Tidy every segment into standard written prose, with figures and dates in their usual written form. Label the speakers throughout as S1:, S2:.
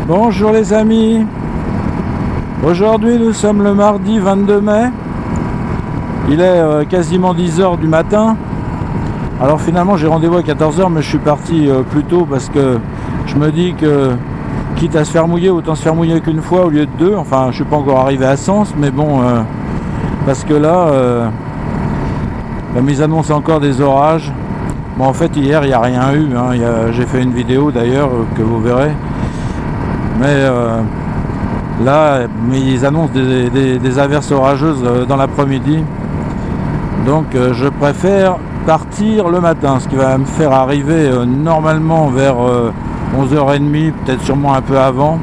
S1: Bonjour les amis. Aujourd'hui nous sommes le mardi 22 mai. Il est quasiment 10h du matin. Alors finalement j'ai rendez-vous à 14h mais je suis parti plus tôt parce que je me dis que quitte à se faire mouiller, autant se faire mouiller qu'une fois au lieu de deux. Enfin je suis pas encore arrivé à Sens mais bon parce que là ils annoncent encore des orages. Bon en fait hier il n'y a rien eu hein. J'ai fait une vidéo d'ailleurs que vous verrez. Mais là ils annoncent des averses orageuses dans l'après-midi. Donc je préfère partir le matin, ce qui va me faire arriver normalement vers 11h30, peut-être sûrement un peu avant.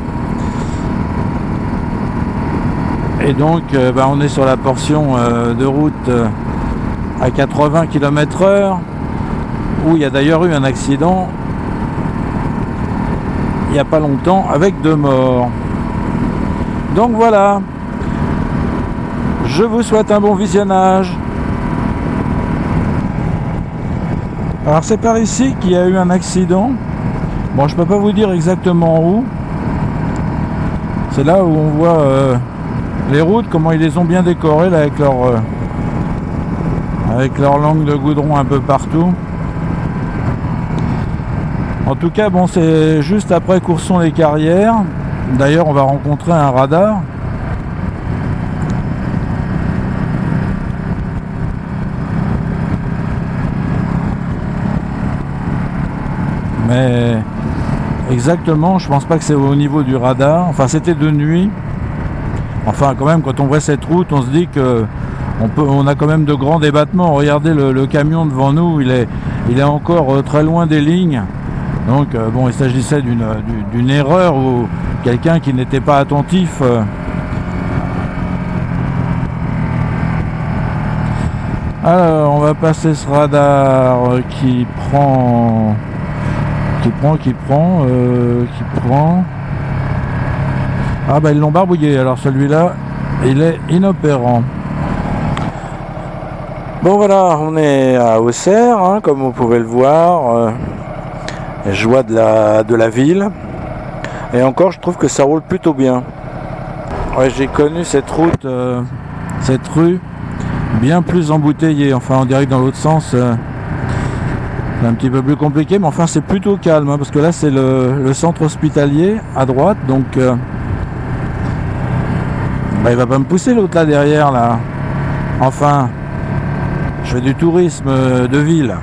S1: Et donc on est sur la portion de route à 80 km/h où il y a d'ailleurs eu un accident il n'y a pas longtemps avec 2 morts. Donc voilà, je vous souhaite un bon visionnage. Alors c'est par ici qu'il y a eu un accident. Bon, je peux pas vous dire exactement où. C'est là où on voit les routes, comment ils les ont bien décorées là, avec leur langue de goudron un peu partout. En tout cas, bon, c'est juste après Courson-les-Carrières. D'ailleurs, on va rencontrer un radar. Mais exactement, je pense pas que c'est au niveau du radar. Enfin, c'était de nuit. Enfin, quand même, quand on voit cette route, on se dit que on a quand même de grands débattements. Regardez le camion devant nous, il est encore très loin des lignes. Donc, bon, il s'agissait d'une erreur ou quelqu'un qui n'était pas attentif. Alors, on va passer ce radar qui prend. Ah bah ils l'ont barbouillé, alors celui-là il est inopérant. Bon voilà, on est à Auxerre hein, comme vous pouvez le voir, joie de la ville. Et encore je trouve que ça roule plutôt bien. Ouais, j'ai connu cette route, cette rue bien plus embouteillée, enfin on dirait que dans l'autre sens c'est un petit peu plus compliqué, mais enfin c'est plutôt calme hein, parce que là c'est le centre hospitalier à droite, donc il va pas me pousser l'autre là derrière là. Enfin, je fais du tourisme de ville.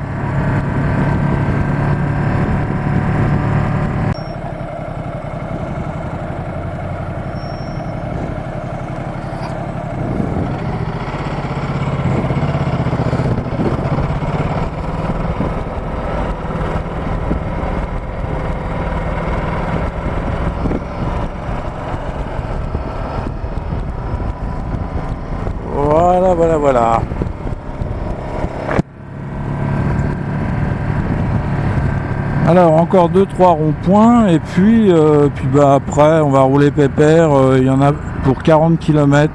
S1: Voilà. Alors encore 2-3 ronds-points et puis après on va rouler pépère, il y en a pour 40 km.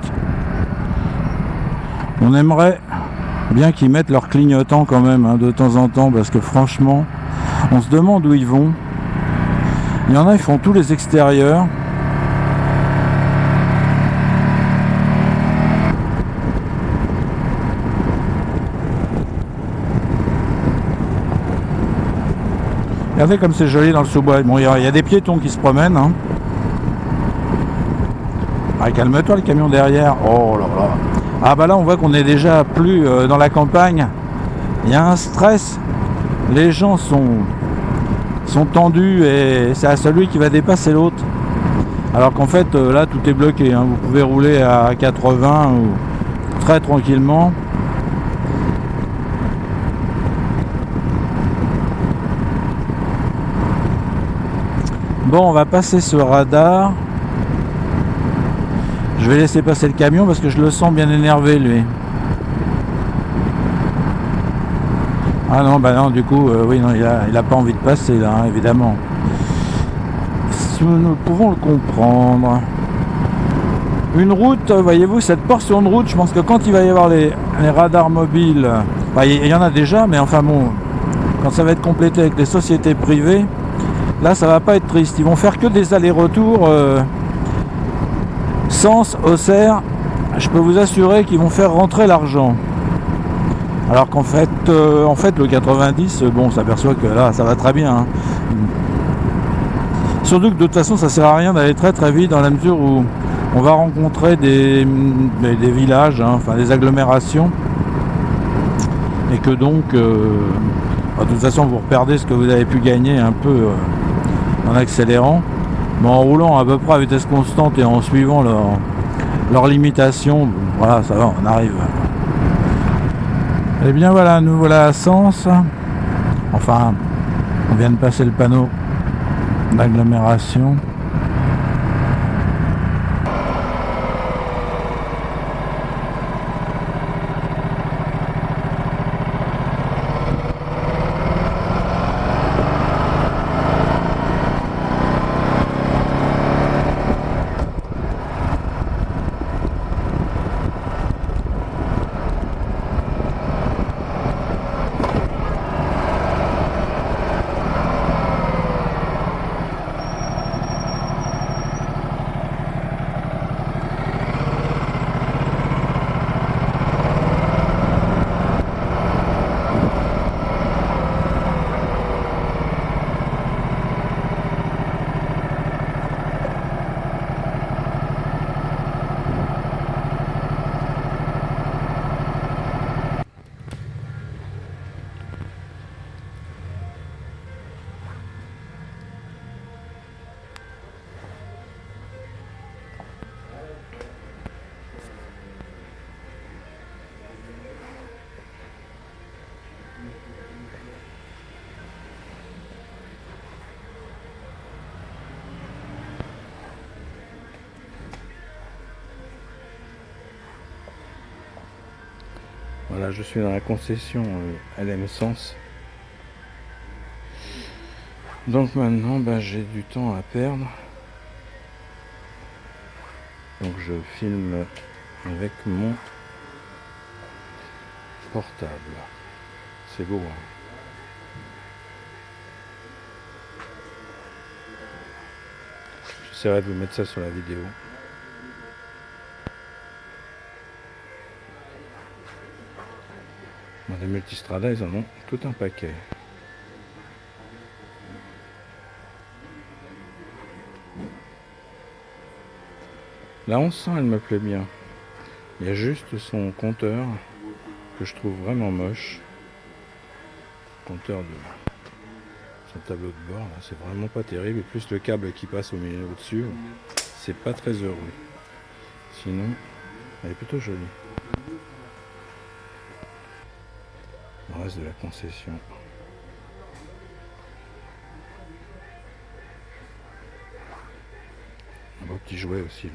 S1: On aimerait bien qu'ils mettent leur clignotant quand même hein, de temps en temps parce que franchement on se demande où ils vont. Il y en a, ils font tous les extérieurs. Regardez comme c'est joli dans le sous-bois. Bon, il y a des piétons qui se promènent. Hein. Ah, calme-toi le camion derrière. Oh là là. Ah bah là on voit qu'on est déjà plus dans la campagne. Il y a un stress. Les gens sont tendus et c'est à celui qui va dépasser l'autre. Alors qu'en fait là tout est bloqué. Hein. Vous pouvez rouler à 80 ou très tranquillement. Bon, on va passer ce radar. Je vais laisser passer le camion parce que je le sens bien énervé lui. Ah non, bah non, du coup, oui, non, il a pas envie de passer là, hein, évidemment. Si nous pouvons le comprendre. Une route, voyez-vous, cette portion de route, je pense que quand il va y avoir les radars mobiles, bah, il y en a déjà, mais enfin bon, quand ça va être complété avec les sociétés privées,
S2: là ça va pas être triste. Ils vont faire que des allers-retours Sens, Auxerre. Je peux vous assurer qu'ils vont faire rentrer l'argent. Alors qu'en fait, le 90, bon, on s'aperçoit que là, ça va très bien. Hein. Surtout que de toute façon, ça sert à rien d'aller très très vite dans la mesure où on va rencontrer des villages, hein, enfin des agglomérations. Et que donc, de toute façon, vous reperdez ce que vous avez pu gagner un peu en accélérant. Mais en roulant à peu près à vitesse constante et en suivant leurs limitations, bon, voilà, ça va, on arrive. Et bien voilà, nous voilà à Sens. Enfin, on vient de passer le panneau d'agglomération. Voilà, je suis dans la concession LM Sens. Donc maintenant, j'ai du temps à perdre. Donc je filme avec mon portable. C'est beau, hein. J'essaierai de vous mettre ça sur la vidéo. Des multistrada, ils en ont tout un paquet. La 1100, elle me plaît bien. Il y a juste son compteur que je trouve vraiment moche. Compteur de son tableau de bord, là, c'est vraiment pas terrible. Et plus le câble qui passe au milieu au-dessus, c'est pas très heureux. Sinon, elle est plutôt jolie. Le reste de la concession. Un beau petit jouet aussi là.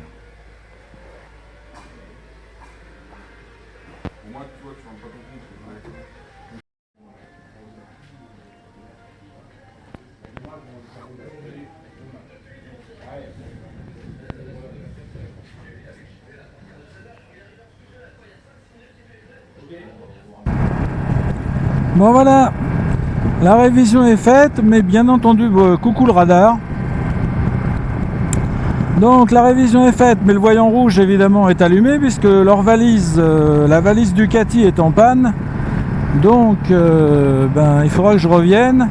S2: Bon voilà, la révision est faite, mais bien entendu, coucou le radar. Donc la révision est faite, mais le voyant rouge évidemment est allumé puisque leur valise, la valise Ducati est en panne. Donc il faudra que je revienne.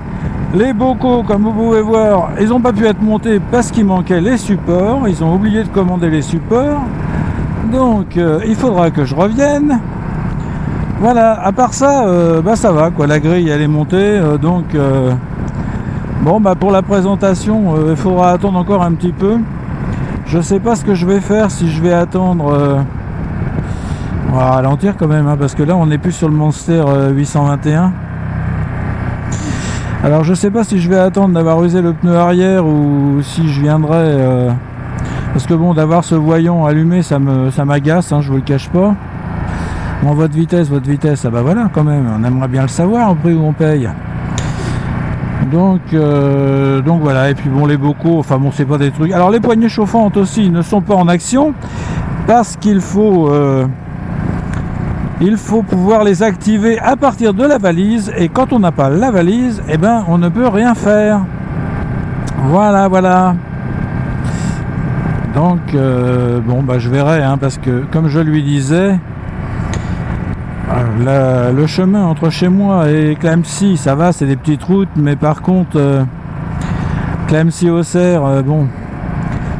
S2: Les bocaux, comme vous pouvez voir, ils n'ont pas pu être montés parce qu'il manquait les supports. Ils ont oublié de commander les supports. Donc il faudra que je revienne. Voilà, à part ça, ça va quoi, la grille elle est montée, pour la présentation, il faudra attendre encore un petit peu. Je sais pas ce que je vais faire, si je vais attendre, on va ralentir quand même, hein, parce que là on n'est plus sur le Monster 821. Alors je sais pas si je vais attendre d'avoir usé le pneu arrière ou si je viendrai, parce que bon, d'avoir ce voyant allumé ça m'agace, hein, je vous le cache pas. Bon, votre vitesse, ah bah voilà quand même, on aimerait bien le savoir au prix où on paye. Donc voilà, et puis bon, les bocaux, enfin bon, c'est pas des trucs. Alors les poignées chauffantes aussi ne sont pas en action parce qu'il faut pouvoir les activer à partir de la valise, et quand on n'a pas la valise, on ne peut rien faire. Voilà, voilà. Donc, bon, bah, je verrai, hein, parce que, comme je lui disais, le chemin entre chez moi et Clamecy, ça va, c'est des petites routes, mais par contre, Clamecy-Auxerre, bon,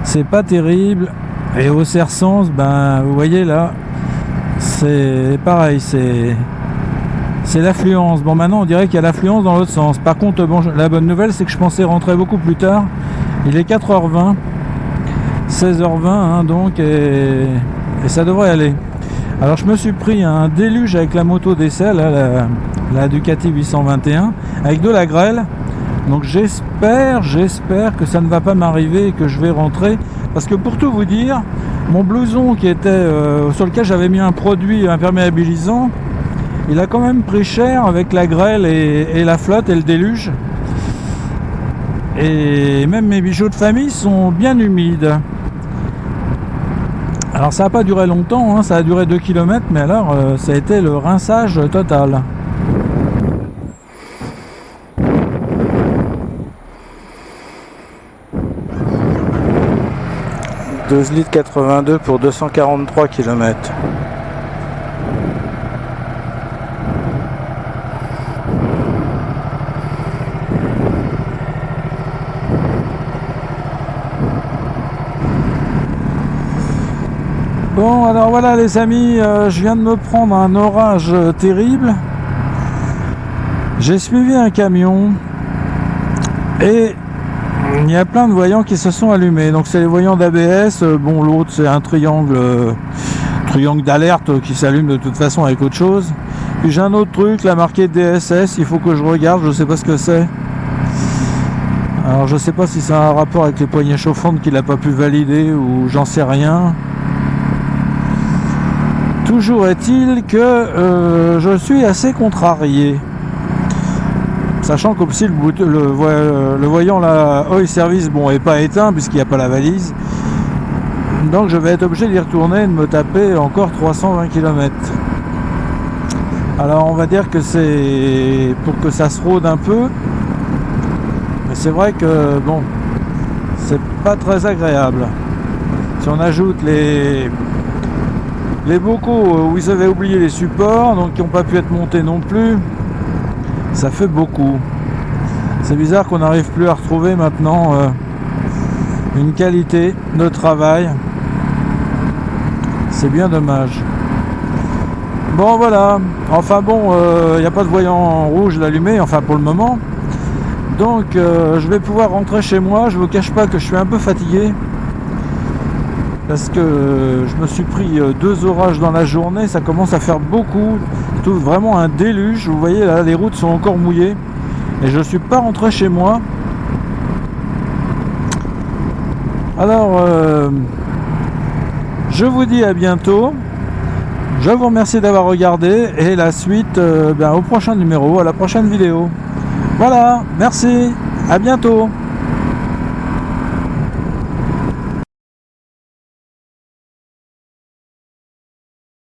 S2: c'est pas terrible. Et Auxerre-Sens, ben, vous voyez là, c'est pareil, c'est l'affluence. Bon, maintenant, on dirait qu'il y a l'affluence dans l'autre sens. Par contre, bon, la bonne nouvelle, c'est que je pensais rentrer beaucoup plus tard. Il est 4h20, 16h20, hein, donc, et ça devrait aller. Alors, je me suis pris un déluge avec la moto d'essai, là, la Ducati 821, avec de la grêle. Donc, j'espère que ça ne va pas m'arriver et que je vais rentrer. Parce que pour tout vous dire, mon blouson qui était sur lequel j'avais mis un produit imperméabilisant, il a quand même pris cher avec la grêle et la flotte et le déluge. Et même mes bijoux de famille sont bien humides. Alors ça n'a pas duré longtemps, hein, ça a duré 2 km, mais alors ça a été le rinçage total. «
S1: 12 litres 82 pour 243 km.
S2: Bon, alors voilà les amis, je viens de me prendre un orage terrible. J'ai suivi un camion et il y a plein de voyants qui se sont allumés. Donc c'est les voyants d'ABS. Bon, l'autre c'est un triangle d'alerte qui s'allume de toute façon avec autre chose. Puis j'ai un autre truc, là marqué DSS. Il faut que je regarde, je sais pas ce que c'est. Alors je sais pas si c'est un rapport avec les poignées chauffantes qu'il n'a pas pu valider ou j'en sais rien. Toujours est-il que je suis assez contrarié. Sachant qu'aussi le voyant là, Oil Service, bon, est pas éteint puisqu'il n'y a pas la valise. Donc je vais être obligé d'y retourner et de me taper encore 320 km. Alors on va dire que c'est pour que ça se rôde un peu. Mais c'est vrai que bon, c'est pas très agréable. Si on ajoute les bocaux où ils avaient oublié les supports, donc qui n'ont pas pu être montés non plus, ça fait beaucoup. C'est bizarre qu'on n'arrive plus à retrouver maintenant une qualité de travail. C'est bien dommage. Bon voilà, enfin bon, il n'y a pas de voyant rouge d'allumé, enfin pour le moment. Donc je vais pouvoir rentrer chez moi. Je ne vous cache pas que je suis un peu fatigué. Parce que je me suis pris 2 orages dans la journée, ça commence à faire beaucoup, c'est vraiment un déluge. Vous voyez là, les routes sont encore mouillées et je ne suis pas rentré chez moi. Alors, je vous dis à bientôt. Je vous remercie d'avoir regardé et la suite au prochain numéro, à la prochaine vidéo. Voilà, merci, à bientôt.